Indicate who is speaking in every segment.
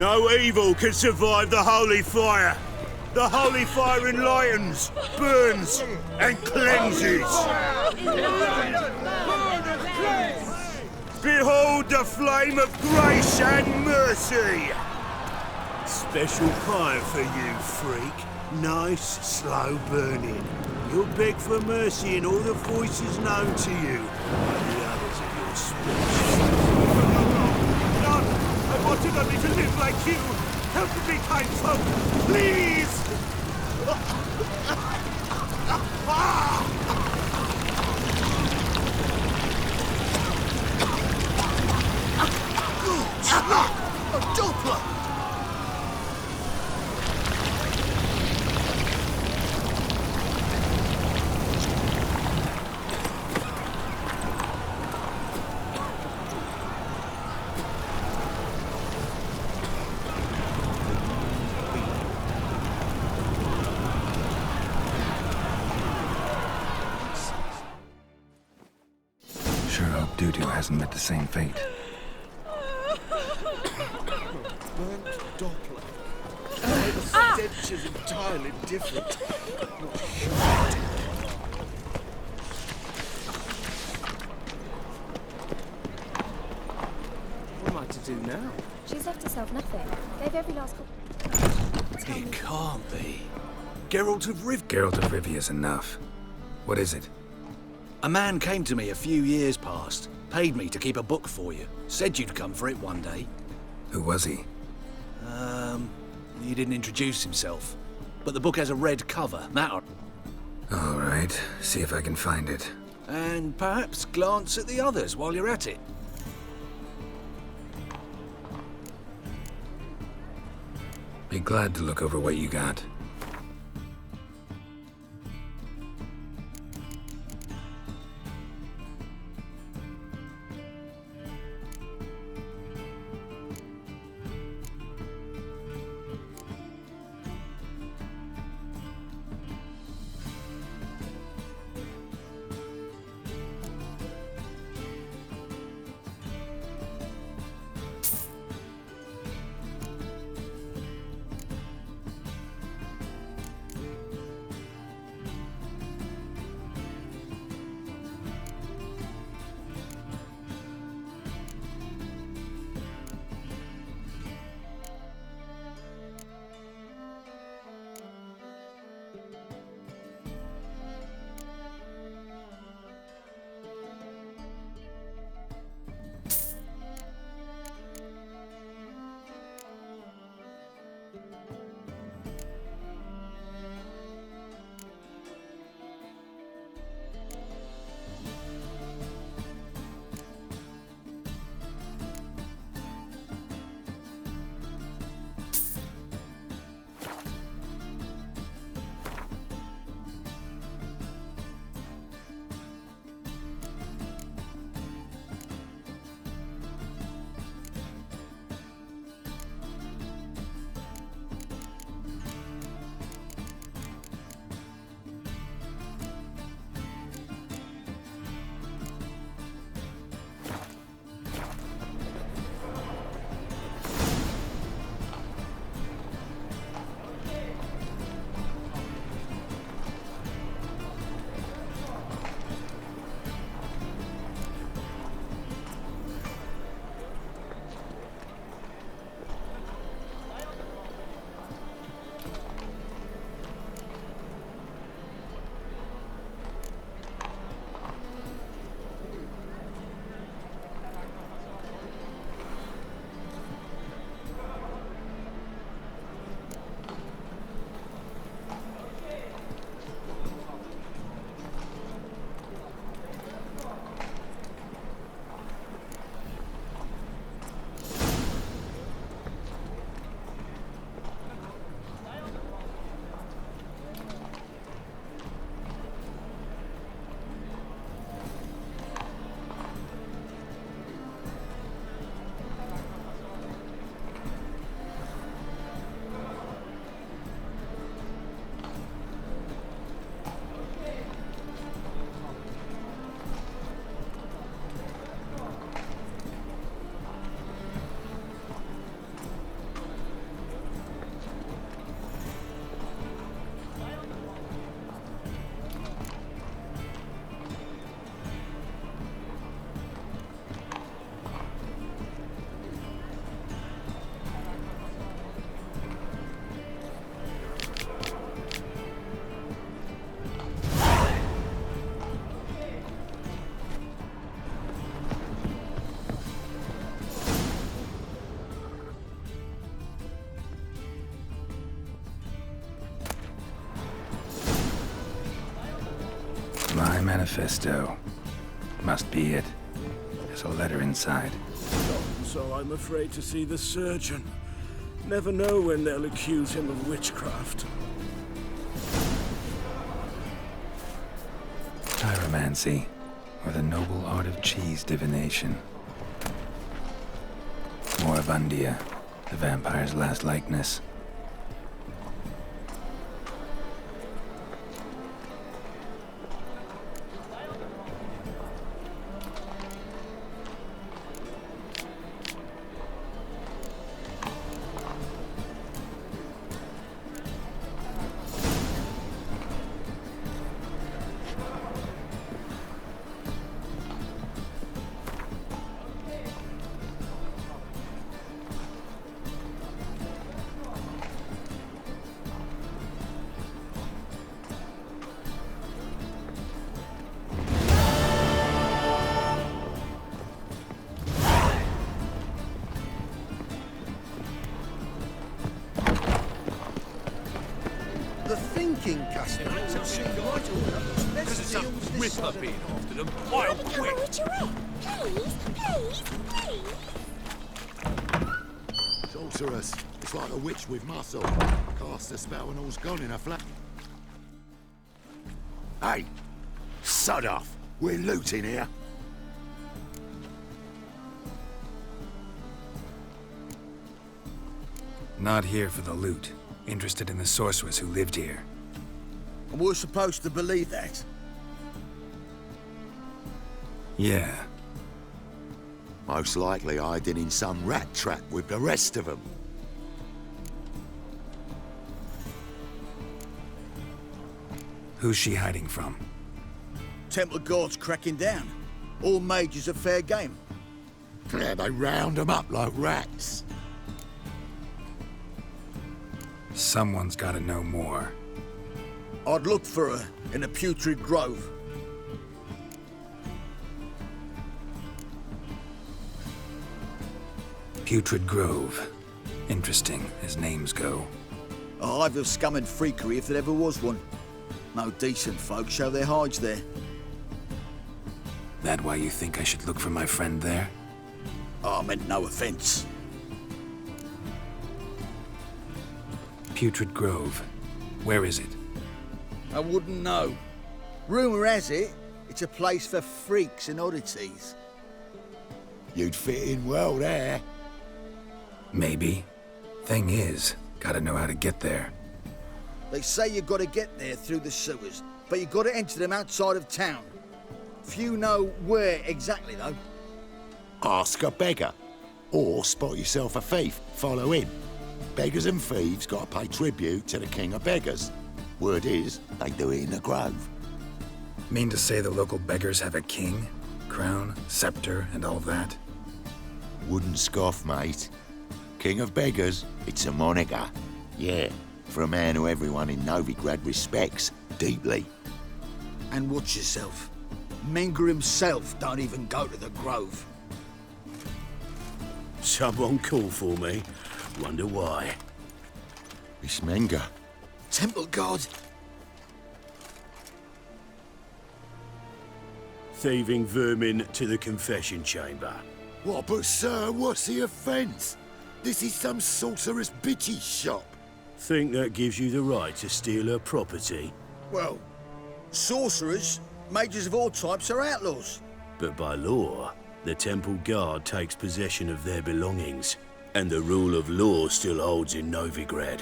Speaker 1: No evil can survive the holy fire. The holy fire enlightens, burns, and cleanses. Behold the flame of grace and mercy. Special fire for you, freak. Nice, slow burning. You'll beg for mercy in all the voices known to you. The others of your species. No, I wanted only to live like you. Help me, kind folk, please!
Speaker 2: A Doppler!
Speaker 3: Sure hope Doo-Doo hasn't met the same fate.
Speaker 2: Burnt Doppler. The stench is entirely different. Not sure.
Speaker 4: What am I to do now?
Speaker 5: She's left herself nothing. Gave every last
Speaker 2: It can't be. Geralt of Riv...
Speaker 3: Geralt of Rivia is enough. What is it?
Speaker 2: A man came to me a few years past, paid me to keep a book for you, said you'd come for it one day.
Speaker 3: Who was he?
Speaker 2: He didn't introduce himself. But the book has a red cover, that...
Speaker 3: All right, see if I can find it.
Speaker 2: And perhaps glance at the others while you're at it.
Speaker 3: Be glad to look over what you got. My manifesto. Must be it. There's a letter inside.
Speaker 1: So I'm afraid to see the surgeon. Never know when they'll accuse him of witchcraft.
Speaker 3: Pyromancy, or the noble art of cheese divination. Moribundia, the vampire's last likeness.
Speaker 6: The thinking customers have seen right order. Let's deal with this side of it.
Speaker 1: After them, I'll quit.
Speaker 5: Please, please, please.
Speaker 7: Sorceress. It's like a witch with muscle. Cast a spell and all's gone in a flash. Hey! Sod off! We're looting here.
Speaker 3: Not here for the loot. Interested in the sorceress who lived here.
Speaker 6: And we're supposed to believe that?
Speaker 3: Yeah.
Speaker 7: Most likely hiding in some rat trap with the rest of them.
Speaker 3: Who's she hiding from?
Speaker 6: Temple guards cracking down. All mages are fair game.
Speaker 7: Yeah, they round them up like rats.
Speaker 3: Someone's gotta know more.
Speaker 6: I'd look for her in the Putrid Grove.
Speaker 3: Putrid Grove. Interesting, as names go.
Speaker 6: A hive of scum and freakery if there ever was one. No decent folk show their hides there.
Speaker 3: That why you think I should look for my friend there?
Speaker 6: I meant no offence.
Speaker 3: Putrid Grove. Where is it?
Speaker 6: I wouldn't know. Rumour has it, it's a place for freaks and oddities.
Speaker 7: You'd fit in well there.
Speaker 3: Maybe. Thing is, gotta know how to get there.
Speaker 6: They say you gotta get there through the sewers, but you gotta enter them outside of town. Few know where exactly, though.
Speaker 7: Ask a beggar. Or spot yourself a thief. Follow him. Beggars and thieves gotta pay tribute to the king of beggars. Word is, they do it in the grove.
Speaker 3: Mean to say the local beggars have a king? Crown, scepter, and all that?
Speaker 7: Wouldn't scoff, mate. King of beggars, it's a moniker. Yeah, for a man who everyone in Novigrad respects deeply.
Speaker 6: And watch yourself. Menger himself don't even go to the grove.
Speaker 1: Someone call for me. Wonder why.
Speaker 7: It's Menger.
Speaker 6: Temple guard.
Speaker 1: Thieving vermin to the confession chamber.
Speaker 7: What, but sir, what's the offence? This is some sorceress bitch's shop.
Speaker 1: Think that gives you the right to steal her property?
Speaker 6: Well, sorcerers, mages of all types are outlaws.
Speaker 1: But by law, the temple guard takes possession of their belongings, and the rule of law still holds in Novigrad.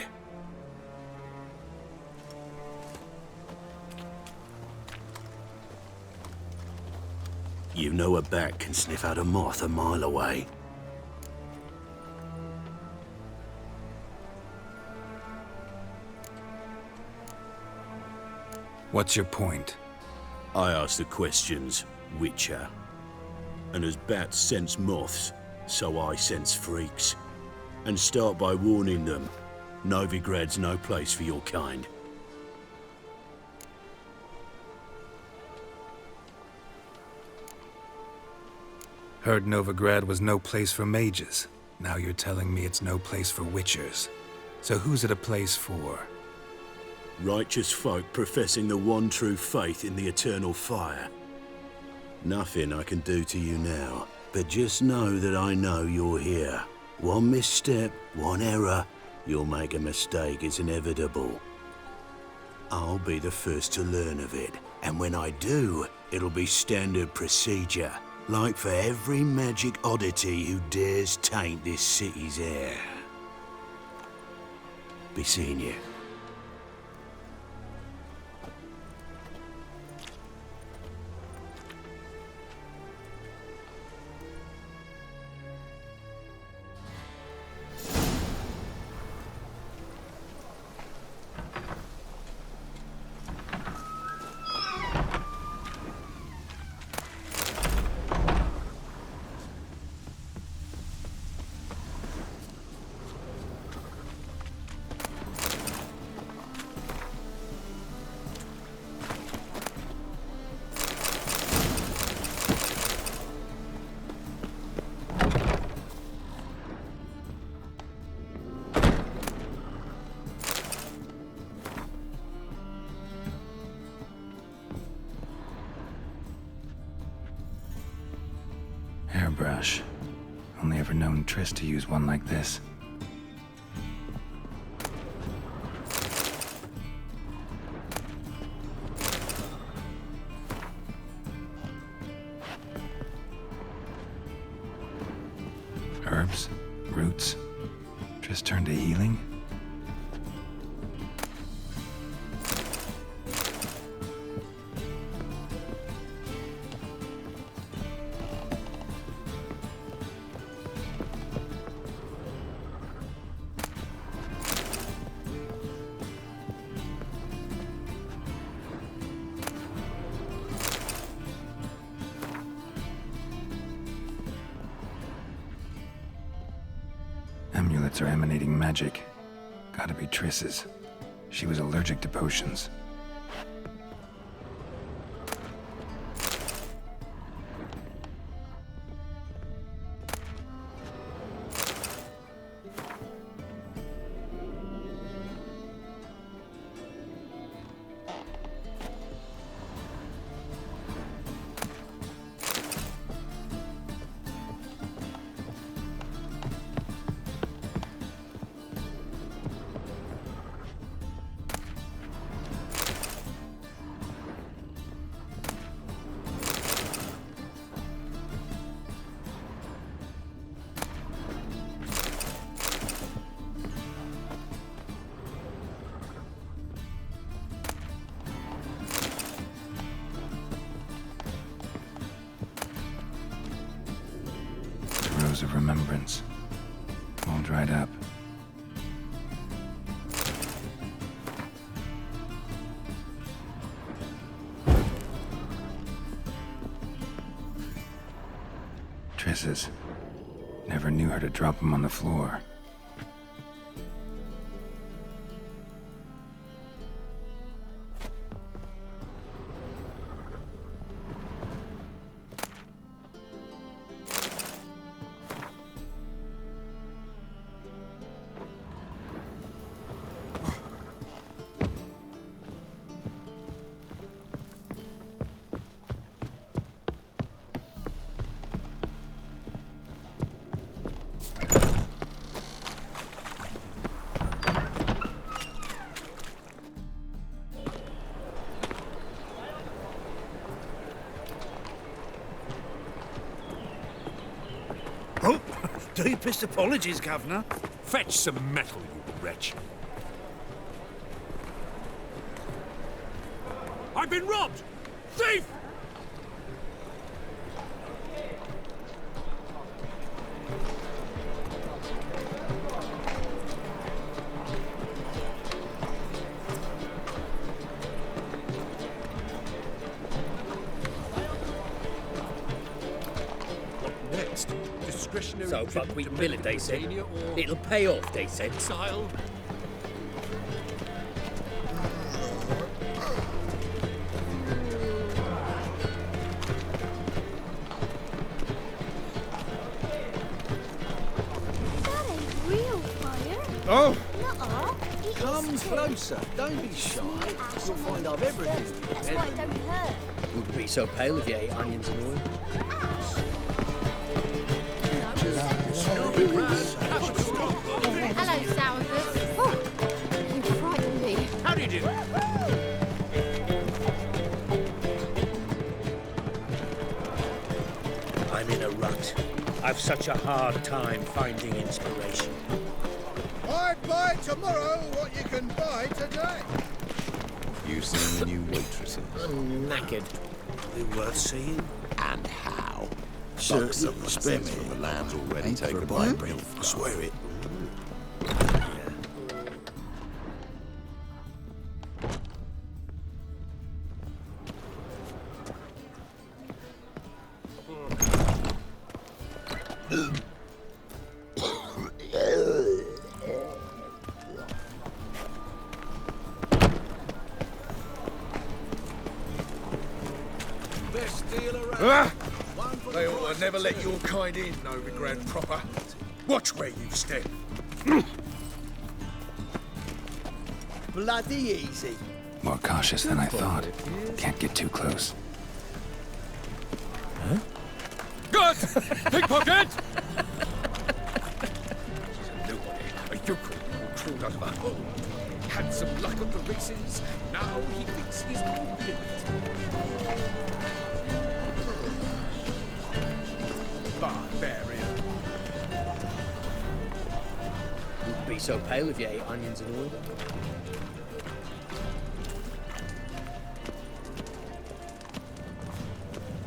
Speaker 1: You know a bat can sniff out a moth a mile away.
Speaker 3: What's your point?
Speaker 1: I ask the questions, Witcher. And as bats sense moths, so I sense freaks. And start by warning them, Novigrad's no place for your kind.
Speaker 3: Heard Novigrad was no place for mages. Now you're telling me it's no place for witchers. So who's it a place for?
Speaker 1: Righteous folk professing the one true faith in the eternal fire. Nothing I can do to you now, but just know that I know you're here. One misstep, one error, you'll make a mistake, it's inevitable. I'll be the first to learn of it, and when I do, it'll be standard procedure, like for every magic oddity who dares taint this city's air. Be seeing you.
Speaker 3: Hairbrush. Only ever known Triss to use one like this. Herbs, roots. Triss turned to healing? Amulets are emanating magic. Gotta be Triss's. She was allergic to potions. Of remembrance, all dried up. Triss's. Never knew her to drop them on the floor.
Speaker 1: Oh, deepest apologies, Governor. Fetch some metal, you wretch. I've been robbed! Thief!
Speaker 4: So, but we bill it, they said. It'll pay off, they said.
Speaker 1: Exile.
Speaker 5: That ain't real fire.
Speaker 1: Oh!
Speaker 5: Nuh-uh. It
Speaker 2: Come closer. Don't be shy. You'll find I've everything.
Speaker 5: That's why it don't hurt.
Speaker 4: Wouldn't be so pale if you ate onions and oil.
Speaker 5: Hello, Sourpuss. Oh, you frightened me.
Speaker 1: How do you do? I'm in a rut. I've such a hard time finding inspiration.
Speaker 6: I'd buy tomorrow what you can buy today.
Speaker 7: You seen the new waitresses?
Speaker 4: I'm knackered.
Speaker 1: Are they worth seeing?
Speaker 7: And how?
Speaker 6: Sir,
Speaker 7: Bucks up the
Speaker 6: spare
Speaker 7: sense
Speaker 6: me.
Speaker 7: from the land's already
Speaker 6: Ain't for
Speaker 7: taken
Speaker 6: a
Speaker 7: by
Speaker 6: bite,
Speaker 7: real
Speaker 6: I swear it.
Speaker 2: Best deal around.
Speaker 8: They ought to never let your kind in, Novigrad proper. Watch where you step.
Speaker 6: Bloody easy.
Speaker 3: More cautious than I thought. Can't get too close.
Speaker 8: Good! Pickpocket! Nobody, a yokel who crawled out of a hole. Had some luck at the races. Now he thinks he's on limit. Barbarian.
Speaker 4: Wouldn't be so pale if you ate onions and oil.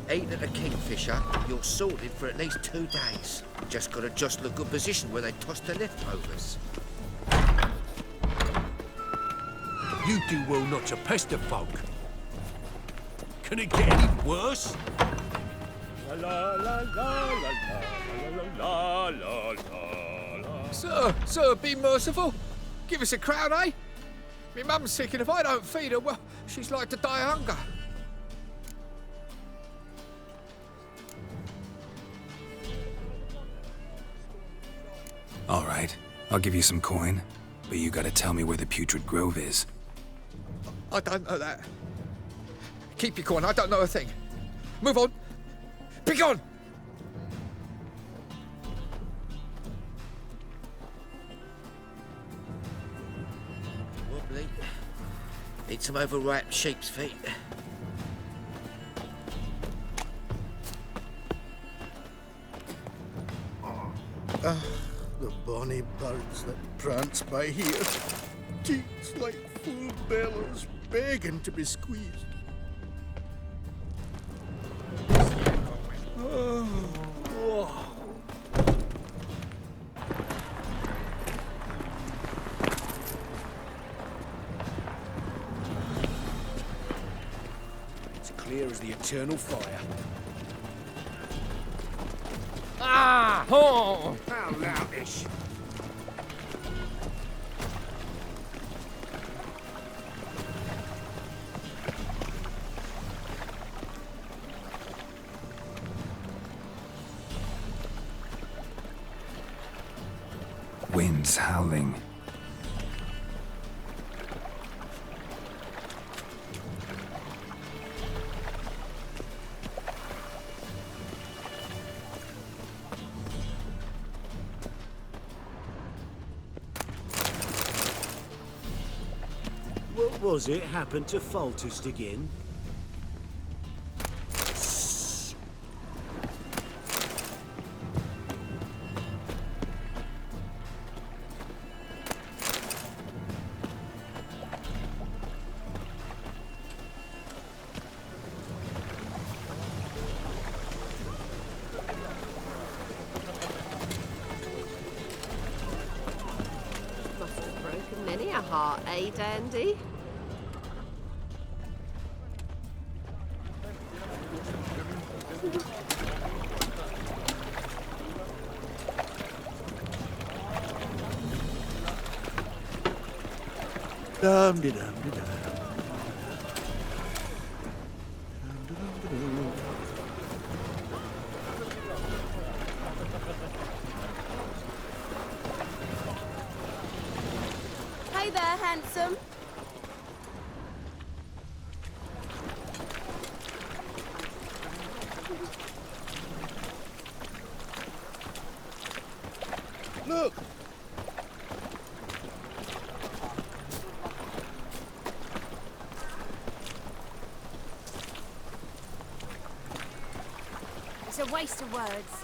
Speaker 9: Eating at a kingfisher, you're sorted for at least 2 days. Just gotta jostle a good position where they toss the leftovers.
Speaker 1: You do well not to pester folk. Can it get any worse?
Speaker 8: Sir, be merciful. Give us a crown, eh? Me mum's sick, and if I don't feed her, well, she's like to die of hunger.
Speaker 3: All right, I'll give you some coin, but you gotta tell me where the Putrid Grove is.
Speaker 8: I don't know that. Keep your coin, I don't know a thing. Move on. Be gone!
Speaker 9: Wobbly. Need some overripe sheep's feet.
Speaker 6: The bonny birds that prance by here. Teats like full bellows begging to be squeezed.
Speaker 2: It's clear as the eternal fire.
Speaker 8: Ah! Oh!
Speaker 1: How loutish.
Speaker 3: Winds howling.
Speaker 1: What was it happened to Faltest again?
Speaker 5: Must have broken many a heart, eh, Dandy?
Speaker 1: Dum-de-dum-de-dum.
Speaker 5: Pay there, handsome.
Speaker 6: Look!
Speaker 5: It's a waste of words.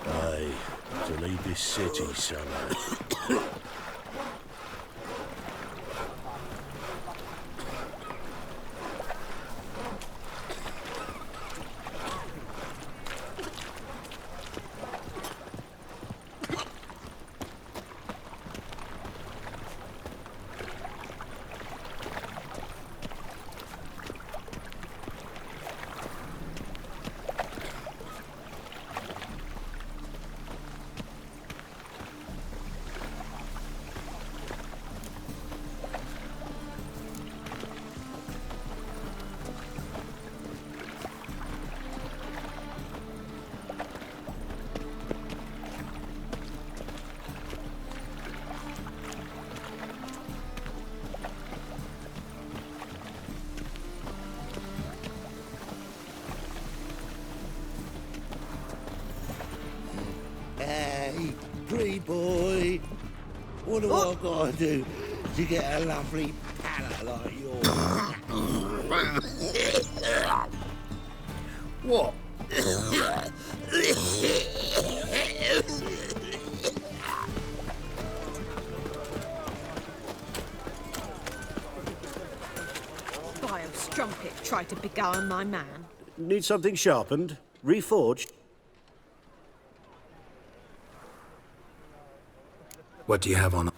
Speaker 1: Hey, to leave this city somehow.
Speaker 10: Hey, pretty boy. What do I gotta do to get a lovely palate like yours?
Speaker 9: What?
Speaker 5: Vile strumpet tried to beguile my man.
Speaker 1: Need something sharpened? Reforged?
Speaker 3: What do you have on?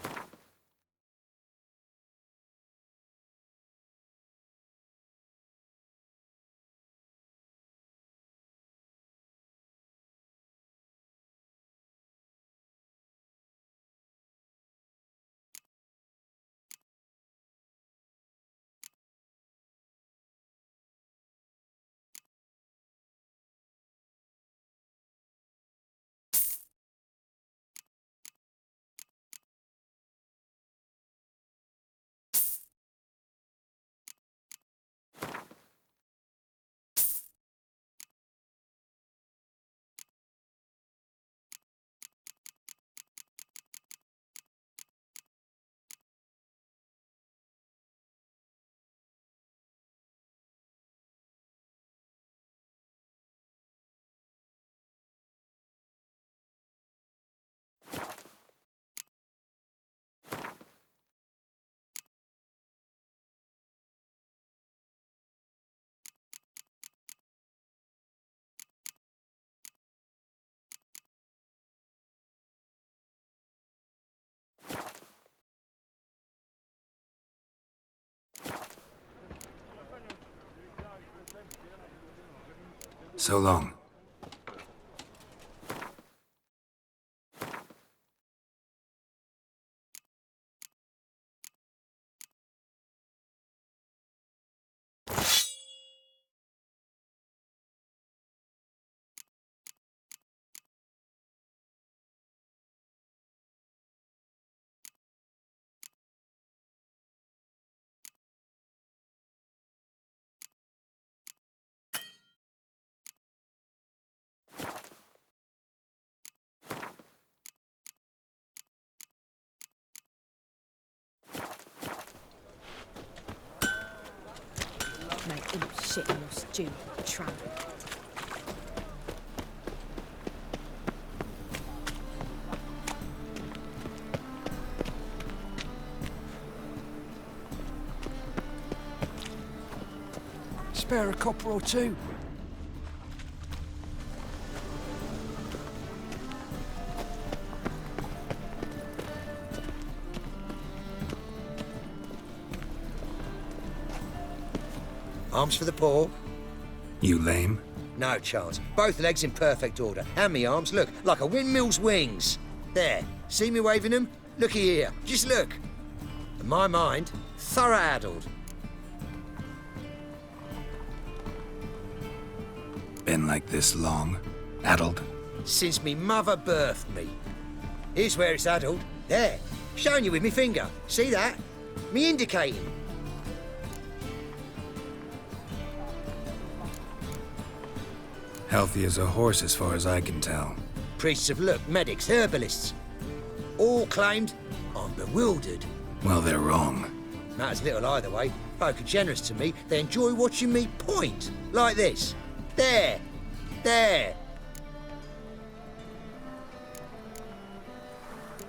Speaker 3: So long.
Speaker 5: Make him shit in your stew, tramp.
Speaker 3: Spare a copper or two.
Speaker 9: Arms for the poor?
Speaker 3: You lame?
Speaker 9: No chance. Both legs in perfect order. And me arms, look, like a windmill's wings. There. See me waving them? Looky here. Just look. And my mind, thorough addled.
Speaker 3: been like this long? Addled?
Speaker 9: Since me mother birthed me. Here's where it's addled. There. Showing you with me finger. See that? Me indicating.
Speaker 3: Healthy as a horse as far as I can tell.
Speaker 9: Priests of luck, medics, herbalists. All claimed I'm bewildered.
Speaker 3: Well, they're wrong.
Speaker 9: Matters little either way. Folk are generous to me. They enjoy watching me point. Like this. There. There.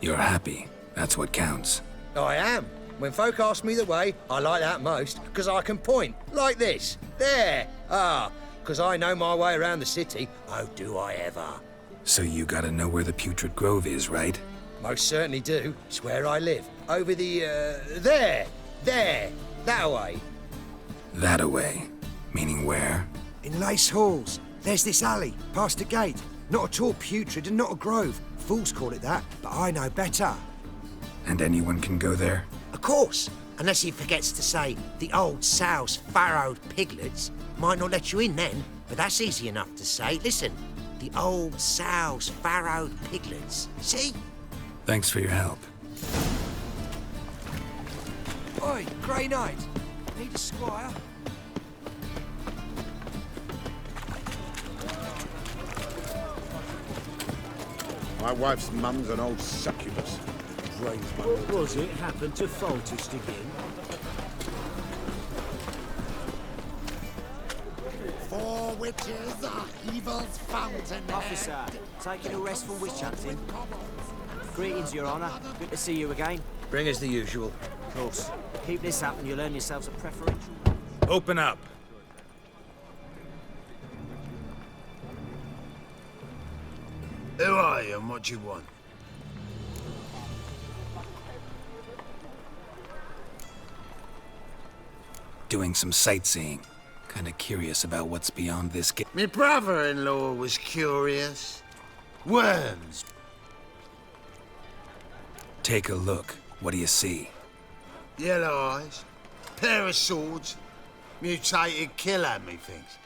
Speaker 3: You're happy. That's what counts.
Speaker 9: I am. When folk ask me the way, I like that most, because I can point. Like this. There. Ah. Because I know my way around the city. Oh, do I ever.
Speaker 3: So you gotta know where the Putrid Grove is, right?
Speaker 9: Most certainly do. It's where I live. Over the, there. There. That way.
Speaker 3: That away. Meaning where?
Speaker 11: In Lace Halls. There's this alley, past a gate. Not at all putrid and not a grove. Fools call it that, but I know better.
Speaker 3: And anyone can go there?
Speaker 11: Of course. Unless he forgets to say the old sow's farrowed piglets. Might not let you in then, but that's easy enough to say. Listen, the old sow's farrowed piglets. See?
Speaker 3: Thanks for your help.
Speaker 11: Oi, Grey Knight. Need a squire?
Speaker 7: My wife's mum's an old succubus. Drains my
Speaker 1: What was it happened to Foltest again?
Speaker 7: Four witches are evil's fountain.
Speaker 12: Officer, taking a rest from witch hunting. Greetings, Your Honour. Good to see you again.
Speaker 9: Bring us the usual.
Speaker 12: Of course. Keep this up and you'll earn yourselves a preferential.
Speaker 3: Open up.
Speaker 1: Who are you and what do you want?
Speaker 3: Doing some sightseeing. Kinda curious about what's beyond this gate.
Speaker 1: My brother-in-law was curious. Worms.
Speaker 3: Take a look. What do you see?
Speaker 1: Yellow eyes. Pair of swords. Mutated killer, methinks.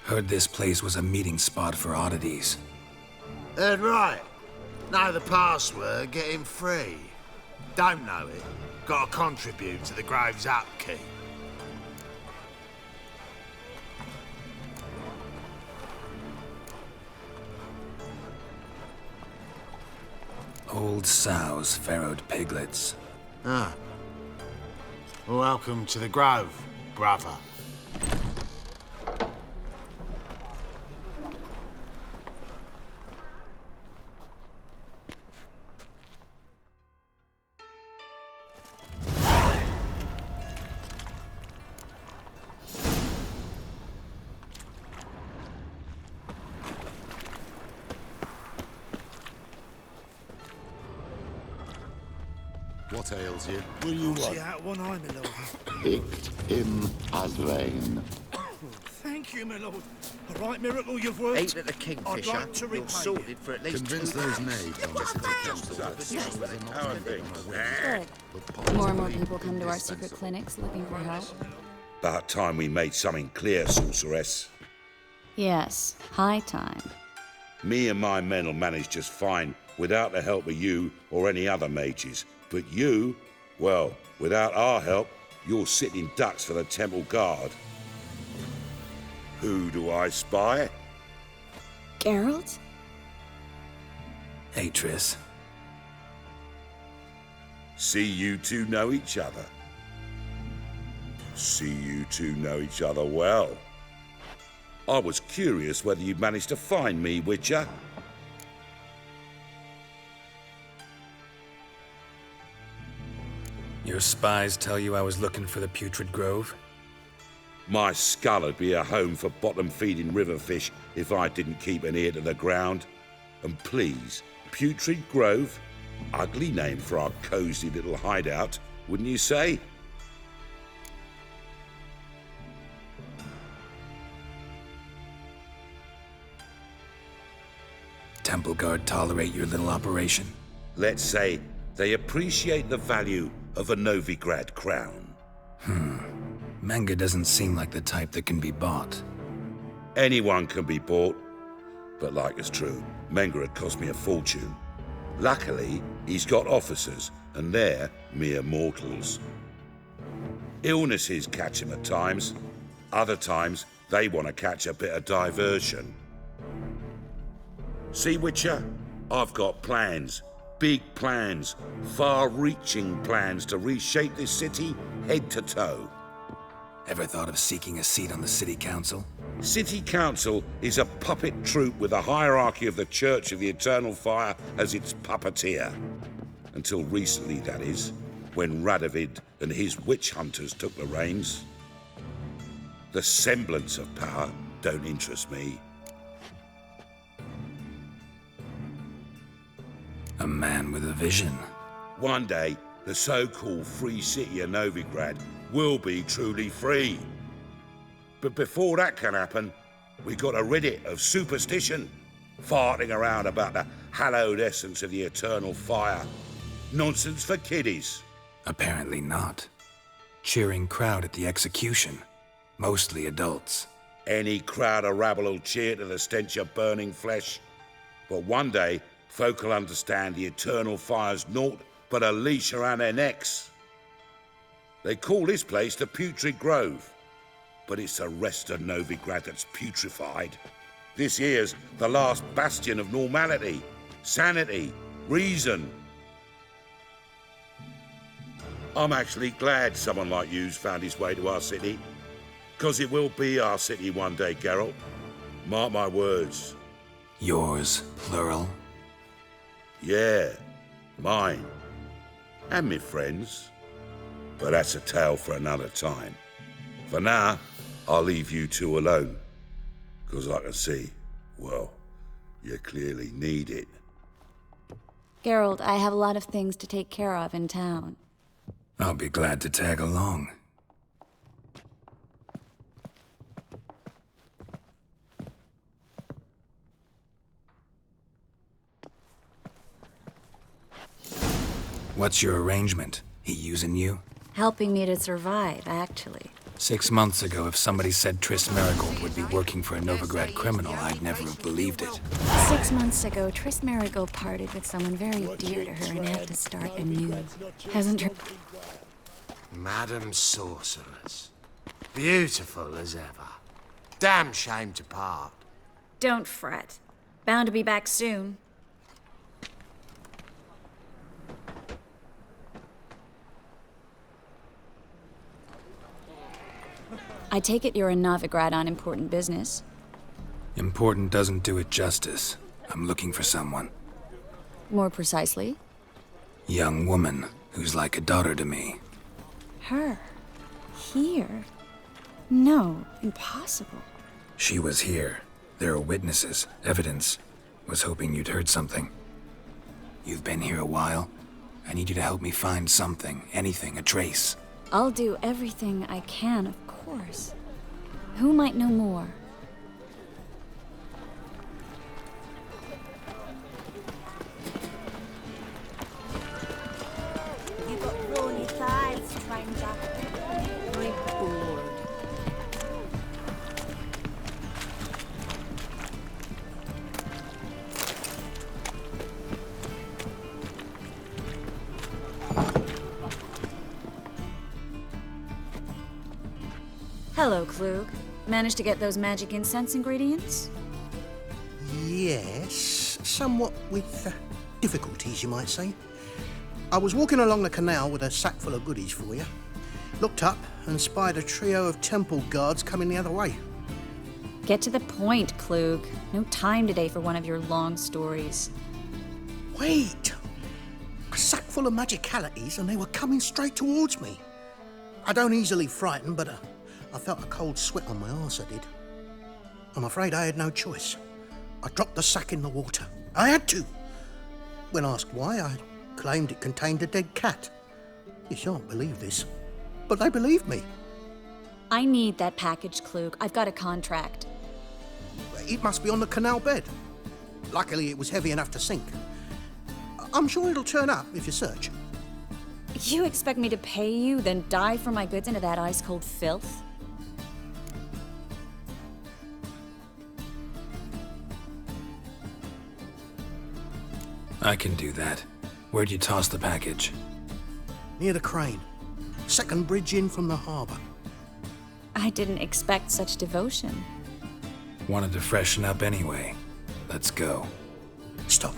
Speaker 3: Heard this place was a meeting spot for oddities.
Speaker 1: Heard right. Know the password, get him free. Don't know it. Gotta contribute to the Grove's upkeep.
Speaker 3: Old sows, farrowed piglets.
Speaker 1: Ah. Welcome to the Grove, brother.
Speaker 7: What ails you? What do you
Speaker 10: See
Speaker 7: want?
Speaker 10: that one eye, my lord.
Speaker 7: Picked him as vain.
Speaker 10: Thank you, my lord. A right miracle you've worked.
Speaker 9: Ain't it a kingfisher?
Speaker 10: I'd like to repay
Speaker 9: You're sorted for at least
Speaker 7: Convince
Speaker 9: 2
Speaker 7: those
Speaker 9: days.
Speaker 7: knaves on
Speaker 13: Good. More and more people come to our secret clinics looking for help.
Speaker 14: About time we made something clear, sorceress.
Speaker 13: Yes, high time.
Speaker 14: Me and my men will manage just fine without the help of you or any other mages. But you, well, without our help, you're sitting ducks for the temple guard. Who do I spy?
Speaker 13: Geralt?
Speaker 3: Hey, Triss.
Speaker 14: See you two know each other. See you two know each other well. I was curious whether you'd managed to find me, Witcher.
Speaker 3: Your spies tell you I was looking for the Putrid Grove?
Speaker 14: My skull'd be a home for bottom-feeding river fish if I didn't keep an ear to the ground. And please, Putrid Grove? Ugly name for our cosy little hideout, wouldn't you say?
Speaker 3: Temple Guard tolerate your little operation?
Speaker 14: Let's say they appreciate the value of a Novigrad crown.
Speaker 3: Manga doesn't seem like the type that can be bought.
Speaker 14: Anyone can be bought. But like it's true, Menger had cost me a fortune. Luckily, he's got officers, and they're mere mortals. Illnesses catch him at times. Other times, they want to catch a bit of diversion. See, Witcher? I've got plans. Big plans. Far-reaching plans to reshape this city head to toe.
Speaker 3: Ever thought of seeking a seat on the city council?
Speaker 14: City Council is a puppet troupe with the hierarchy of the Church of the Eternal Fire as its puppeteer. Until recently, that is, when Radovid and his witch hunters took the reins. The semblance of power don't interest me.
Speaker 3: A man with a vision.
Speaker 14: One day, the so-called free city of Novigrad will be truly free. But before that can happen, we gotta rid it of superstition, farting around about the hallowed essence of the eternal fire. Nonsense for kiddies.
Speaker 3: Apparently not. Cheering crowd at the execution. Mostly adults.
Speaker 14: Any crowd of rabble will cheer to the stench of burning flesh. But one day, folk will understand the eternal fire's naught but a leash around their necks. They call this place the Putrid Grove. But it's the rest of Novigrad that's putrefied. This here's the last bastion of normality, sanity, reason. I'm actually glad someone like you's found his way to our city. 'Cause it will be our city one day, Geralt. Mark my words.
Speaker 3: Yours, plural?
Speaker 14: Yeah, mine. And me friends. But that's a tale for another time. For now, I'll leave you two alone. 'Cause I can see, well, you clearly need it.
Speaker 13: Geralt, I have a lot of things to take care of in town.
Speaker 3: I'll be glad to tag along. What's your arrangement? He using you?
Speaker 13: Helping me to survive, actually.
Speaker 3: 6 months ago, if somebody said Triss Marigold would be working for a Novigrad criminal, I'd never have believed it.
Speaker 13: 6 months ago, Triss Marigold parted with someone very dear to her and had to start anew. Hasn't her...
Speaker 11: Madam Sorceress. Beautiful as ever. Damn shame to part.
Speaker 13: Don't fret. Bound to be back soon. I take it you're in Novigrad on important business.
Speaker 3: Important doesn't do it justice. I'm looking for someone.
Speaker 13: More precisely?
Speaker 3: Young woman who's like a daughter to me.
Speaker 13: Her? Here? No, impossible.
Speaker 3: She was here. There are witnesses, evidence. Was hoping you'd heard something. You've been here a while. I need you to help me find something, anything, a trace.
Speaker 13: I'll do everything I can, of course. Who might know more?
Speaker 5: You got brawny thighs, stranger. I'm bored.
Speaker 13: Hello, Klug. Managed to get those magic incense ingredients?
Speaker 15: Yes, somewhat with difficulties, you might say. I was walking along the canal with a sack full of goodies for you. Looked up and spied a trio of temple guards coming the other way.
Speaker 13: Get to the point, Klug. No time today for one of your long stories.
Speaker 15: Wait! A sack full of magicalities and they were coming straight towards me. I don't easily frighten, but I felt a cold sweat on my arse, I did. I'm afraid I had no choice. I dropped the sack in the water. I had to. When asked why, I claimed it contained a dead cat. You shan't believe this, but they believed me.
Speaker 13: I need that package, Klug. I've got a contract.
Speaker 15: It must be on the canal bed. Luckily, it was heavy enough to sink. I'm sure it'll turn up if you search.
Speaker 13: You expect me to pay you, then dive for my goods into that ice-cold filth?
Speaker 3: I can do that. Where'd you toss the package?
Speaker 15: Near the crane. Second bridge in from the harbour.
Speaker 13: I didn't expect such devotion.
Speaker 3: Wanted to freshen up anyway. Let's go.
Speaker 15: Stop.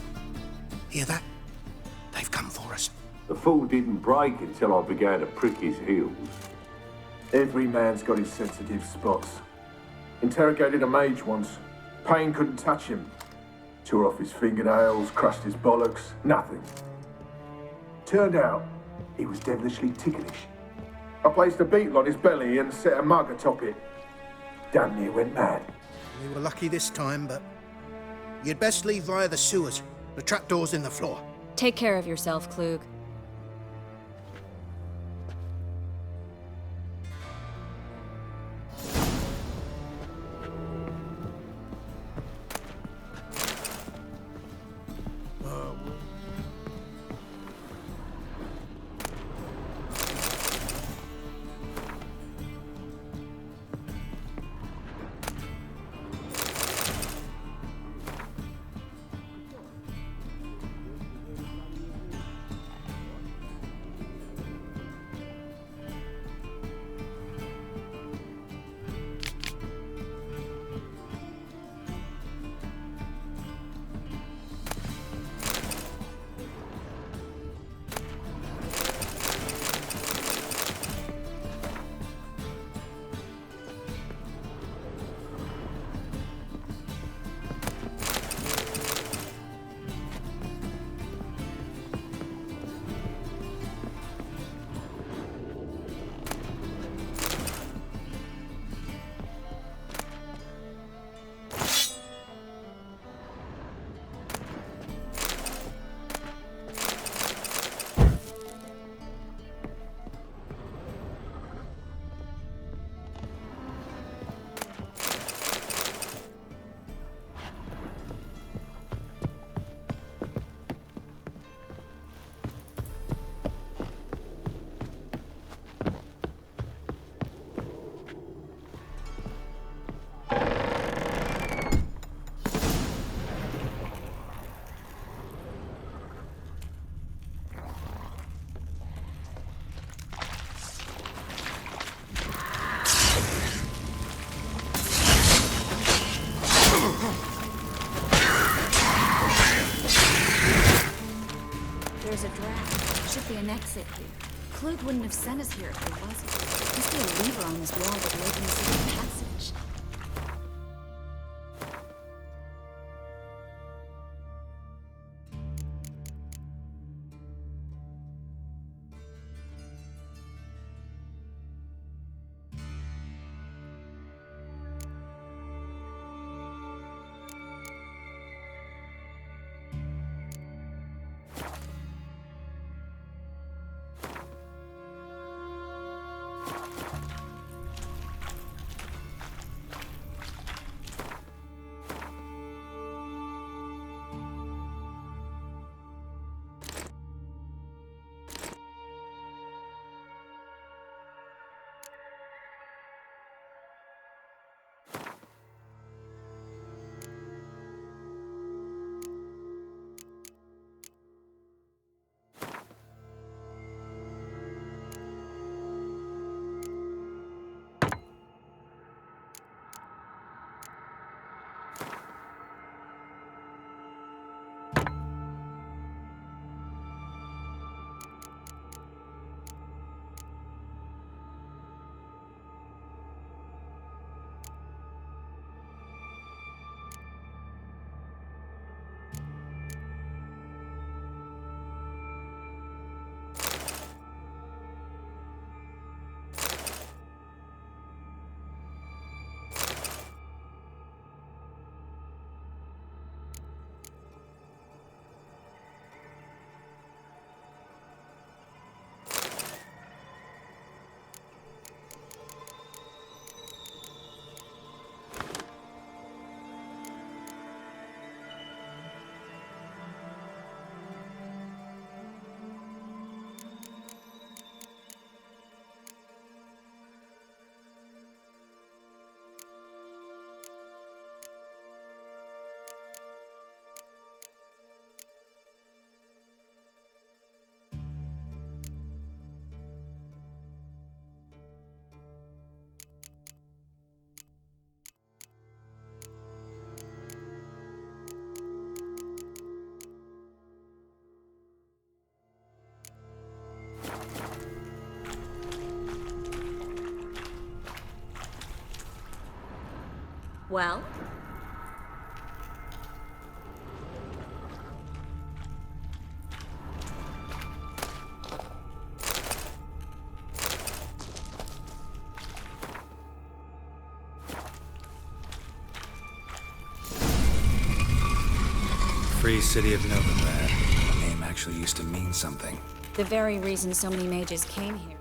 Speaker 15: Hear that? They've come for us.
Speaker 16: The fool didn't break until I began to prick his heels.
Speaker 17: Every man's got his sensitive spots. Interrogated a mage once. Pain couldn't touch him. Tore off his fingernails, crushed his bollocks, nothing. Turned out, he was devilishly ticklish. I placed a beetle on his belly and set a mug atop it. Damn near went mad.
Speaker 15: We were lucky this time, but you'd best leave via the sewers. The trapdoor's in the floor.
Speaker 13: Take care of yourself, Klug. There's a draft. Should be an exit here. Klug wouldn't have sent us here if there wasn't. Must be a lever on this wall that will open us into the passage. Well?
Speaker 3: Free City of Novigrad. The name actually used to mean something.
Speaker 13: The very reason so many mages came here.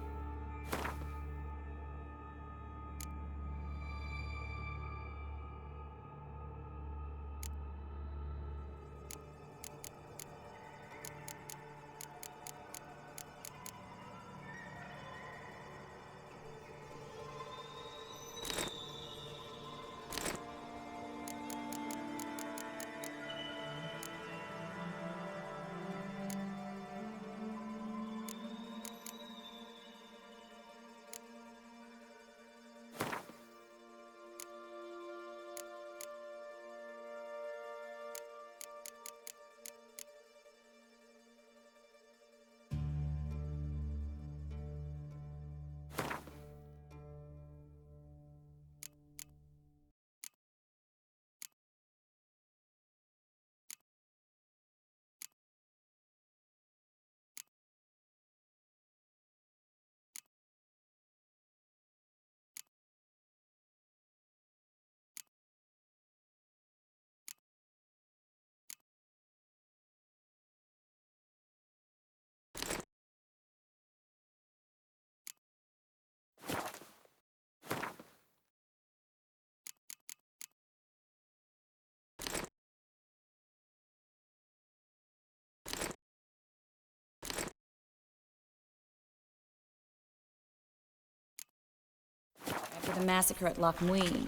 Speaker 13: After the massacre at Loch Muin.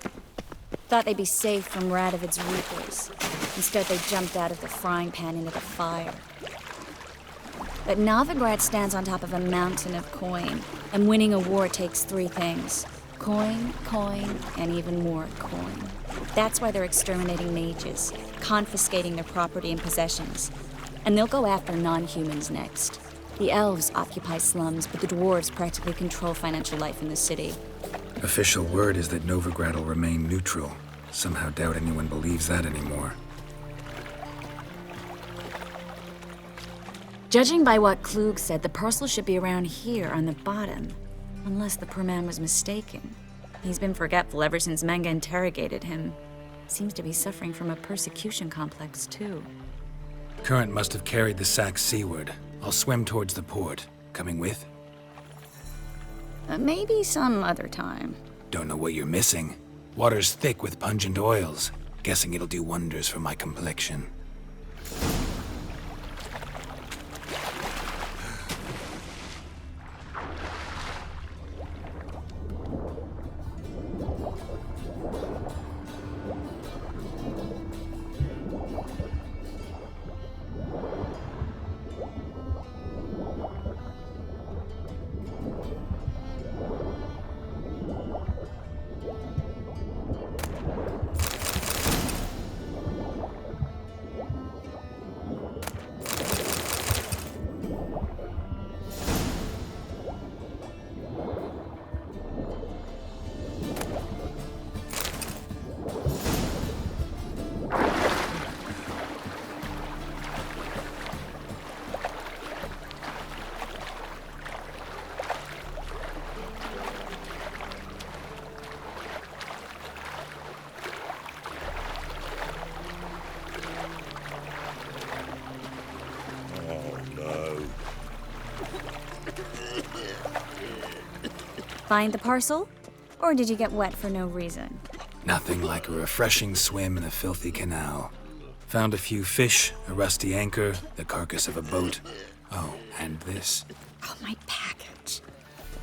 Speaker 13: Thought they'd be safe from Radovid's reapers. Instead, they jumped out of the frying pan into the fire. But Novigrad stands on top of a mountain of coin, and winning a war takes three things. Coin, coin, and even more coin. That's why they're exterminating mages, confiscating their property and possessions. And they'll go after non-humans next. The elves occupy slums, but the dwarves practically control financial life in the city.
Speaker 3: Official word is that Novigrad will remain neutral. Somehow doubt anyone believes that anymore.
Speaker 13: Judging by what Klug said, the parcel should be around here on the bottom. Unless the poor man was mistaken. He's been forgetful ever since Manga interrogated him. Seems to be suffering from a persecution complex, too.
Speaker 3: Current must have carried the sack seaward. I'll swim towards the port. Coming with?
Speaker 13: Maybe some other time.
Speaker 3: Don't know what you're missing. Water's thick with pungent oils. Guessing it'll do wonders for my complexion.
Speaker 13: Find the parcel? Or did you get wet for no reason?
Speaker 3: Nothing like a refreshing swim in a filthy canal. Found a few fish, a rusty anchor, the carcass of a boat. Oh, and this.
Speaker 13: Oh, my package.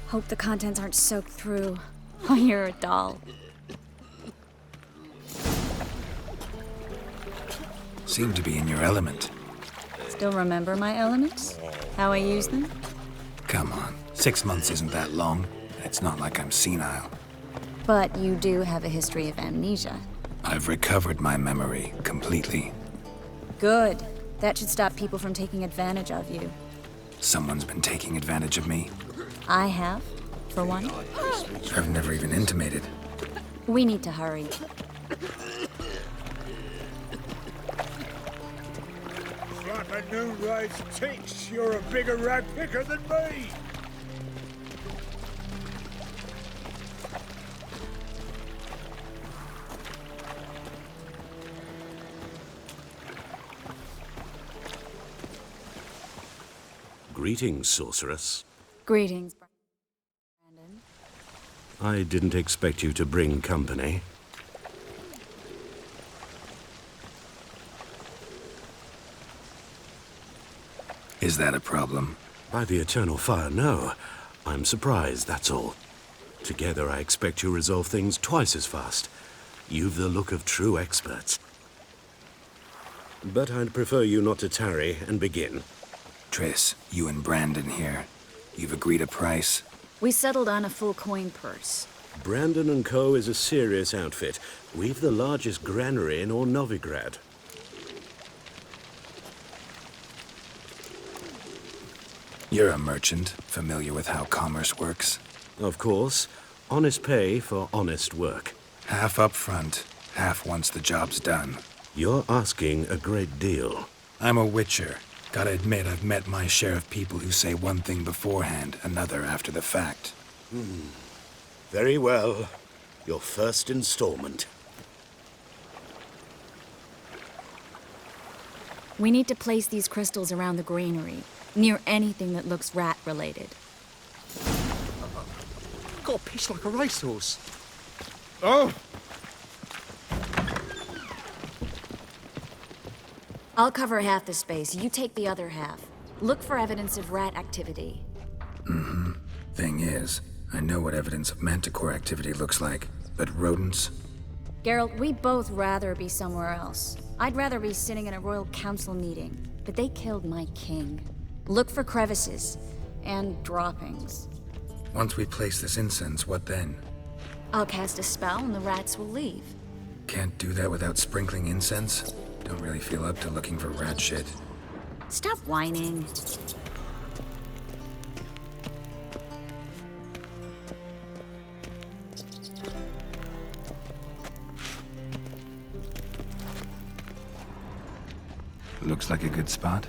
Speaker 13: Hope the contents aren't soaked through. Oh, you're a doll.
Speaker 3: Seem to be in your element.
Speaker 13: Still remember my elements? How I use them?
Speaker 3: Come on, 6 months isn't that long. It's not like I'm senile.
Speaker 13: But you do have a history of amnesia.
Speaker 3: I've recovered my memory completely.
Speaker 13: Good. That should stop people from taking advantage of you.
Speaker 3: Someone's been taking advantage of me.
Speaker 13: I have, for one.
Speaker 3: I've never even intimated.
Speaker 13: We need to hurry.
Speaker 1: Like a noonrise tinks, you're a bigger rag picker than me!
Speaker 18: Greetings, sorceress.
Speaker 13: Greetings, Brandon.
Speaker 18: I didn't expect you to bring company.
Speaker 3: Is that a problem?
Speaker 18: By the eternal fire, no. I'm surprised, that's all. Together, I expect you resolve things twice as fast. You've the look of true experts. But I'd prefer you not to tarry and begin.
Speaker 3: Triss, you and Brandon here. You've agreed a price?
Speaker 13: We settled on a full coin purse.
Speaker 18: Brandon & Co. is a serious outfit. We've the largest granary in all Novigrad.
Speaker 3: You're a merchant, familiar with how commerce works?
Speaker 18: Of course. Honest pay for honest work.
Speaker 3: Half up front, half once the job's done.
Speaker 18: You're asking a great deal.
Speaker 3: I'm a witcher. Gotta admit, I've met my share of people who say one thing beforehand, another after the fact.
Speaker 2: Very well. Your first installment.
Speaker 13: We need to place these crystals around the granary, near anything that looks rat-related.
Speaker 8: Got a piece like a racehorse. Oh!
Speaker 13: I'll cover half the space, you take the other half. Look for evidence of rat activity.
Speaker 3: Mm-hmm. Thing is, I know what evidence of manticore activity looks like, but rodents?
Speaker 13: Geralt, we'd both rather be somewhere else. I'd rather be sitting in a royal council meeting, but they killed my king. Look for crevices and droppings.
Speaker 3: Once we place this incense, what then?
Speaker 13: I'll cast a spell and the rats will leave.
Speaker 3: Can't do that without sprinkling incense? Don't really feel up to looking for rat shit.
Speaker 13: Stop whining.
Speaker 3: Looks like a good spot.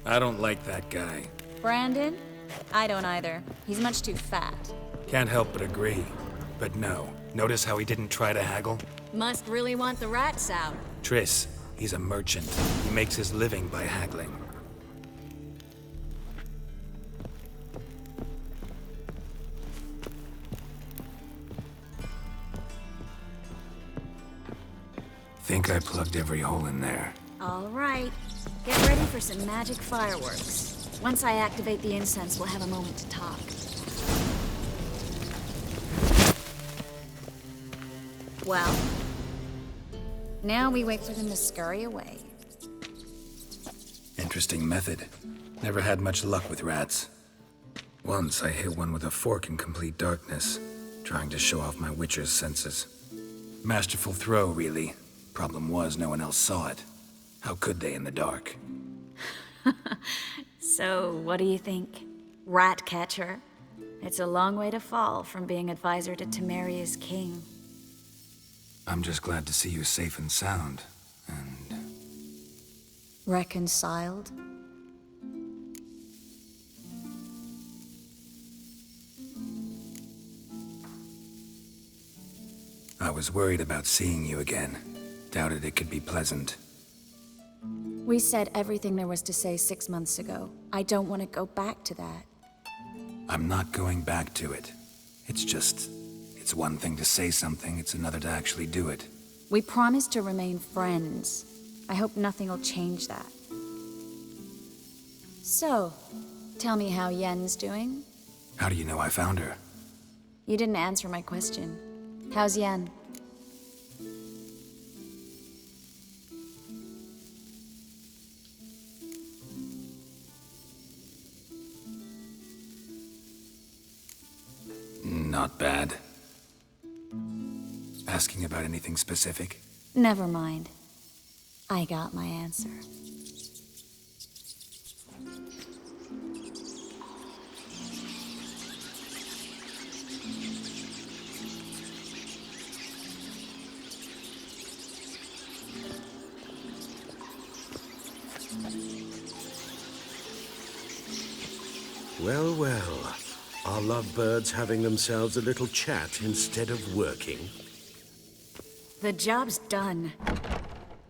Speaker 3: I don't like that guy.
Speaker 13: Brandon? I don't either. He's much too fat.
Speaker 3: Can't help but agree. But no, notice how he didn't try to haggle?
Speaker 13: Must really want the rats out.
Speaker 3: Triss, he's a merchant. He makes his living by haggling. Think I plugged every hole in there.
Speaker 13: All right. Get ready for some magic fireworks. Once I activate the incense, we'll have a moment to talk. Well, now we wait for them to scurry away.
Speaker 3: Interesting method. Never had much luck with rats. Once I hit one with a fork in complete darkness, trying to show off my witcher's senses. Masterful throw, really. Problem was, no one else saw it. How could they in the dark?
Speaker 13: So, what do you think? Rat catcher? It's a long way to fall from being advisor to Temeria's king.
Speaker 3: I'm just glad to see you safe and sound, and...
Speaker 13: Reconciled?
Speaker 3: I was worried about seeing you again. Doubted it could be pleasant.
Speaker 13: We said everything there was to say 6 months ago. I don't want to go back to that.
Speaker 3: I'm not going back to it. It's one thing to say something, it's another to actually do it.
Speaker 13: We promised to remain friends. I hope nothing will change that. So, tell me how Yen's doing?
Speaker 3: How do you know I found her?
Speaker 13: You didn't answer my question. How's Yen?
Speaker 3: Not bad. Asking about anything specific?
Speaker 13: Never mind. I got my answer.
Speaker 18: Well, well. Are lovebirds having themselves a little chat instead of working?
Speaker 13: The job's done.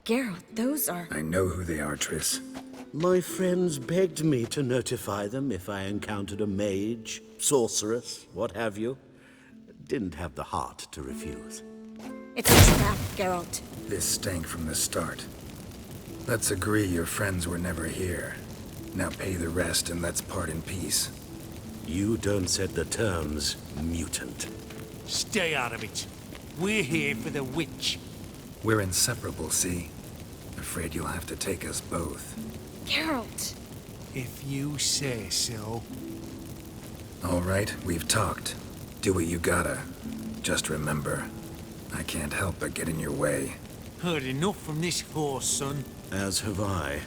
Speaker 13: Geralt, those are...
Speaker 3: I know who they are, Triss.
Speaker 18: My friends begged me to notify them if I encountered a mage, sorceress, what have you. Didn't have the heart to refuse.
Speaker 13: It's a trap, Geralt.
Speaker 3: This stank from the start. Let's agree your friends were never here. Now pay the rest and let's part in peace.
Speaker 18: You don't set the terms, mutant.
Speaker 1: Stay out of it. We're here for the witch.
Speaker 3: We're inseparable, see? Afraid you'll have to take us both.
Speaker 13: Geralt!
Speaker 1: If you say so.
Speaker 3: All right, we've talked. Do what you gotta. Just remember, I can't help but get in your way.
Speaker 1: Heard enough from this horse, son.
Speaker 18: As have I.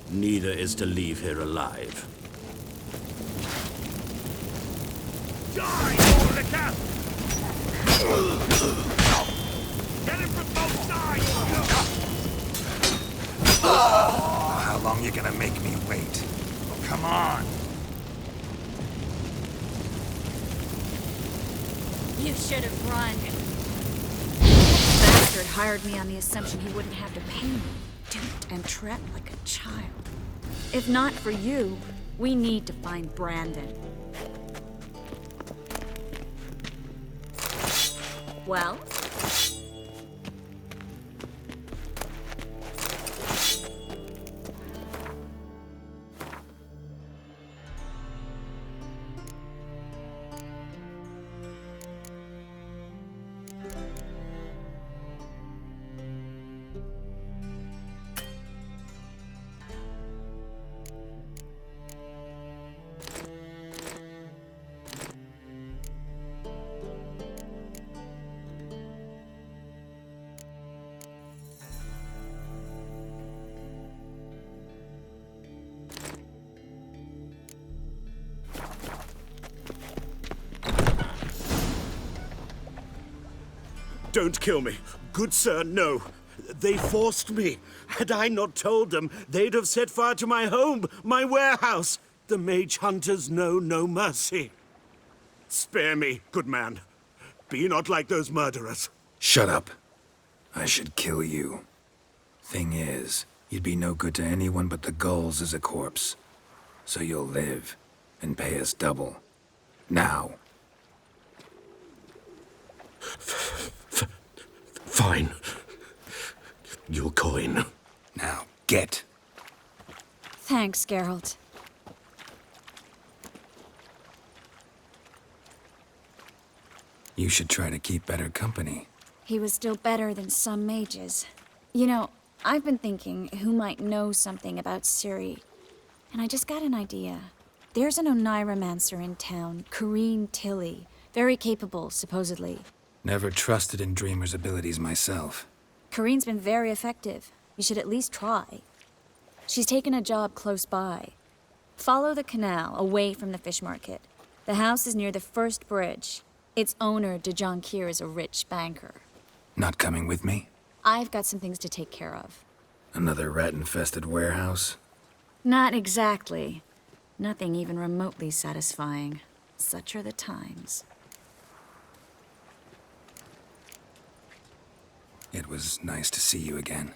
Speaker 18: Neither is to leave here alive.
Speaker 1: Die, Ulrika! Get him from both sides!
Speaker 3: How long you gonna make me wait? Oh, come on!
Speaker 13: You should have run. That bastard hired me on the assumption he wouldn't have to pay me. Duped and trapped like a child. If not for you, we need to find Brandon. Well?
Speaker 14: Don't kill me. Good sir, no. They forced me. Had I not told them, they'd have set fire to my home, my warehouse. The mage hunters know no mercy. Spare me, good man. Be not like those murderers.
Speaker 3: Shut up. I should kill you. Thing is, you'd be no good to anyone but the gulls as a corpse. So you'll live, and pay us double. Now.
Speaker 18: Fine. Your coin.
Speaker 3: Now, get.
Speaker 13: Thanks, Geralt.
Speaker 3: You should try to keep better company.
Speaker 13: He was still better than some mages. You know, I've been thinking who might know something about Ciri. And I just got an idea. There's an Oneiromancer in town, Corrine Tilly. Very capable, supposedly.
Speaker 3: Never trusted in Dreamer's abilities myself.
Speaker 13: Corrine's been very effective. You should at least try. She's taken a job close by. Follow the canal, away from the fish market. The house is near the first bridge. Its owner, de Jonquier, is a rich banker.
Speaker 3: Not coming with me?
Speaker 13: I've got some things to take care of.
Speaker 3: Another rat-infested warehouse?
Speaker 13: Not exactly. Nothing even remotely satisfying. Such are the times.
Speaker 3: It was nice to see you again.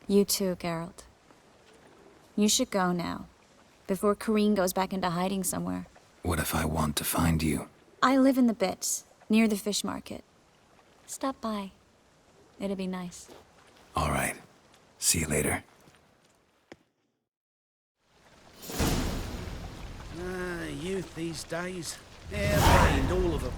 Speaker 13: You too, Geralt. You should go now, before Corrine goes back into hiding somewhere.
Speaker 3: What if I want to find you?
Speaker 13: I live in the Bits, near the fish market. Stop by. It'd be nice.
Speaker 3: All right. See you later.
Speaker 2: Youth these days. Hair-brained, all of them.